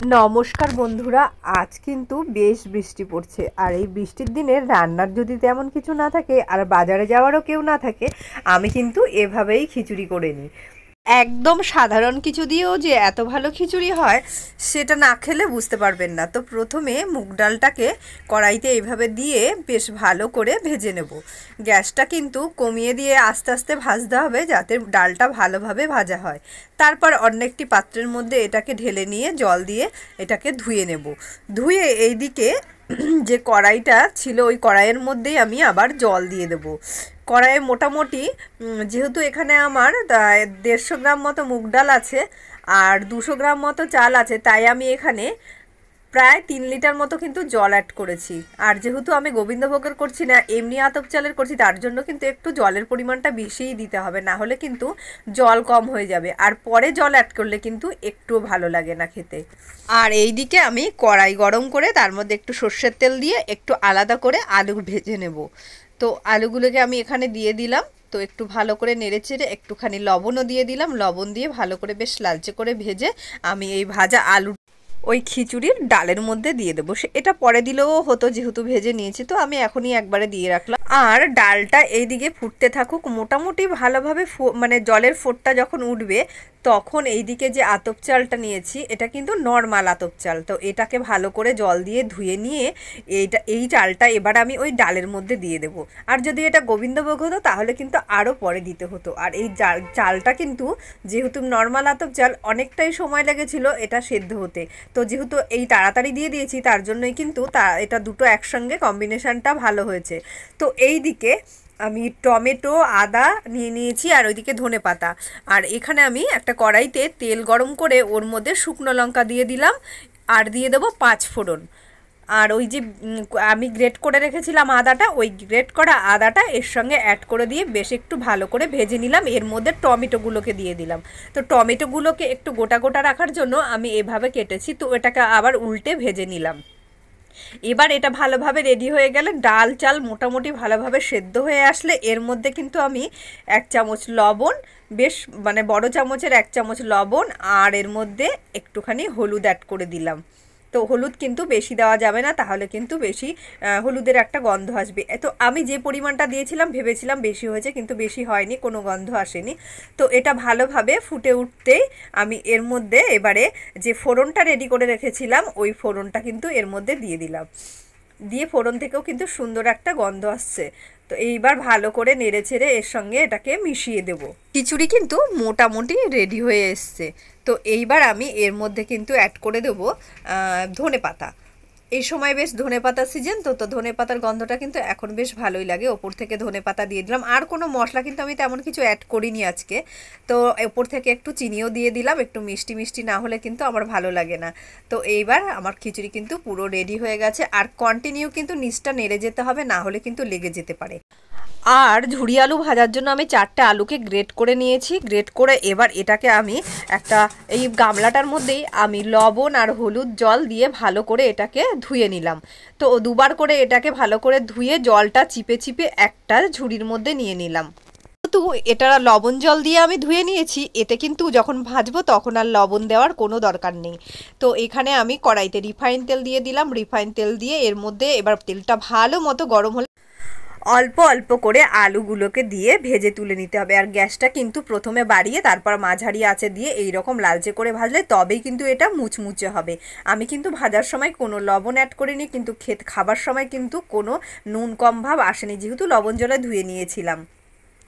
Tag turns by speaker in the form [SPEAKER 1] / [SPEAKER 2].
[SPEAKER 1] নমস্কার বন্ধুরা, আজ কিন্তু বেশ বৃষ্টি পড়ছে। আর এই বৃষ্টির দিনে রান্নার যদি তেমন কিছু না থাকে আর বাজারে যাওয়ারও কেউ না থাকে, আমি কিন্তু এভাবেই খিচুড়ি করে নিই। একদম সাধারণ কিছু দিয়েও যে এত ভালো খিচুড়ি হয় সেটা না খেলে বুঝতে পারবেন না। তো প্রথমে মুগ ডালটাকে কড়াইতে এইভাবে দিয়ে বেশ ভালো করে ভেজে নেব। গ্যাসটা কিন্তু কমিয়ে দিয়ে আস্তে আস্তে ভাজতে হবে যাতে ডালটা ভালোভাবে ভাজা হয়। তারপর অন্য একটি পাত্রের মধ্যে এটাকে ঢেলে নিয়ে জল দিয়ে এটাকে ধুয়ে নেব। ধুয়ে এইদিকে যে কড়াইটা ছিল ওই কড়াইয়ের মধ্যেই আমি আবার জল দিয়ে দেব। কড়াইয়ে মোটামুটি যেহেতু এখানে আমার 150 গ্রাম মতো মুগ ডাল আছে আর 200 গ্রাম মতো চাল আছে, তাই আমি এখানে প্রায় 3 লিটার মতো কিন্তু জল অ্যাড করেছি। আর যেহেতু আমি গোবিন্দভোগের করছি না, এমনি আতপ চালের করছি, তার জন্য কিন্তু একটু জলের পরিমাণটা বেশিই দিতে হবে, না হলে কিন্তু জল কম হয়ে যাবে। আর পরে জল অ্যাড করলে কিন্তু একটুও ভালো লাগে না খেতে। আর এই দিকে আমি কড়াই গরম করে তার মধ্যে একটু সর্ষের তেল দিয়ে একটু আলাদা করে আলু ভেজে নেব। তো আলুগুলোকে আমি এখানে দিয়ে দিলাম। তো একটু ভালো করে নেড়েচেড়ে একটুখানি লবণও দিয়ে দিলাম। লবণ দিয়ে ভালো করে বেশ লালচে করে ভেজে আমি এই ভাজা আলু ওই খিচুড়ির ডালের মধ্যে দিয়ে দেবো। এটা পরে দিলেও হতো, যেহেতু ভেজে নিয়েছি তো আমি এখনই একবারে দিয়ে রাখলাম। আর ডালটা এইদিকে ফুটতে থাকুক মোটামুটি ভালোভাবে। মানে জলের ফোঁটটা যখন উঠবে তখন এইদিকে যে আতপ চালটা নিয়েছি এটা কিন্তু নর্মাল আতপ চাল, তো এটাকে ভালো করে জল দিয়ে ধুয়ে নিয়ে এই চালটা এবার আমি ওই ডালের মধ্যে দিয়ে দেব। আর যদি এটা গোবিন্দভোগ হতো তাহলে কিন্তু আরও পরে দিতে হতো। আর এই চালটা কিন্তু যেহেতু নর্মাল আতপ চাল, অনেকটাই সময় লেগেছিল এটা সেদ্ধ হতে। তো যেহেতু এই তাড়াতাড়ি দিয়ে দিয়েছি তার জন্যই কিন্তু এটা দুটো একসঙ্গে কম্বিনেশনটা ভালো হয়েছে। তো এই দিকে আমি টমেটো আদা নিয়ে নিয়েছি আর ওইদিকে ধনেপাতা। আর এখানে আমি একটা কড়াইতে তেল গরম করে ওর মধ্যে শুকনো লঙ্কা দিয়ে দিলাম আর দিয়ে দেবো 5 ফোড়ন। আর ওই যে আমি গ্রেট করে রেখেছিলাম আদাটা, ওই গ্রেট করা আদাটা এর সঙ্গে অ্যাড করে দিয়ে বেশ একটু ভালো করে ভেজে নিলাম। এর মধ্যে টমেটোগুলোকে দিয়ে দিলাম। তো টমেটোগুলোকে একটু গোটা গোটা রাখার জন্য আমি এভাবে কেটেছি। তো এটাকে আবার উল্টে ভেজে নিলাম। এবার এটা ভালোভাবে রেডি হয়ে গেলে ডাল চাল মোটামুটি ভালোভাবে সেদ্ধ হয়ে আসলে এর মধ্যে কিন্তু আমি 1 চামচ লবণ, বেশ মানে বড় চামচের 1 চামচ লবণ আর এর মধ্যে একটুখানি হলুদ অ্যাড করে দিলাম। তো হলুদ কিন্তু বেশি দেওয়া যাবে না, তাহলে কিন্তু বেশি হলুদের একটা গন্ধ আসবে। তো আমি যে পরিমাণটা দিয়েছিলাম ভেবেছিলাম বেশি হয়েছে, কিন্তু বেশি হয়নি, কোনো গন্ধ আসেনি। তো এটা ভালোভাবে ফুটে উঠতেই আমি এর মধ্যে এবারে যে ফোড়নটা রেডি করে রেখেছিলাম ওই ফোড়নটা কিন্তু এর মধ্যে দিয়ে দিলাম। দিয়ে ফোড়ন থেকেও কিন্তু সুন্দর একটা গন্ধ আসছে। তো এইবার ভালো করে নেড়েচেড়ে এর সঙ্গে এটাকে মিশিয়ে দেব। খিচুড়ি কিন্তু মোটামুটি রেডি হয়ে এসছে। তো এইবার আমি এর মধ্যে কিন্তু অ্যাড করে দেবো ধনেপাতা। এই সময় বেশ ধনেপাতার সিজন, তো ধনেপাতার গন্ধটা কিন্তু এখন বেশ ভালোই লাগে। ওপর থেকে ধনেপাতা দিয়ে দিলাম। আর কোনো মশলা কিন্তু আমি তেমন কিছু অ্যাড করিনি আজকে। তো ওপর থেকে একটু চিনিও দিয়ে দিলাম, একটু মিষ্টি মিষ্টি না হলে কিন্তু আমার ভালো লাগে না। তো এইবার আমার খিচুড়ি কিন্তু পুরো রেডি হয়ে গেছে। আর কন্টিনিউ কিন্তু নিচটা নেড়ে যেতে হবে, না হলে কিন্তু লেগে যেতে পারে। আর ঝুরি আলু ভাজার জন্য আমি 4টে আলুকে গ্রেট করে নিয়েছি। গ্রেট করে এবার এটাকে আমি একটা এই গামলাটার মধ্যেই আমি লবণ আর হলুদ জল দিয়ে ভালো করে এটাকে ধুয়ে নিলাম। তো দুবার করে এটাকে ভালো করে ধুয়ে জলটা চিপে চিপে একটা ঝুড়ির মধ্যে নিয়ে নিলাম। তো এটা লবণ জল দিয়ে আমি ধুয়ে নিয়েছি, এতে কিন্তু যখন ভাজবো তখন আর লবণ দেওয়ার কোনো দরকার নেই। তো এখানে আমি কড়াইতে রিফাইন তেল দিয়ে দিলাম। রিফাইন তেল দিয়ে এর মধ্যে এবার তেলটা ভালো মতো গরম হলে অল্প অল্প করে আলুগুলোকে দিয়ে ভেজে তুলে নিতে হবে। আর গ্যাসটা কিন্তু প্রথমে বাড়িয়ে তারপর মাঝারি আঁচে দিয়ে এই রকম লালচে করে ভাজলে তবেই কিন্তু এটা মুচমুচে হবে। আমি কিন্তু ভাজার সময় কোনো লবণ অ্যাড করিনি, কিন্তু খাবার সময় কিন্তু কোনো নুন কম ভাব আসেনি, যেহেতু লবণ জলে ধুয়ে নিয়েছিলাম।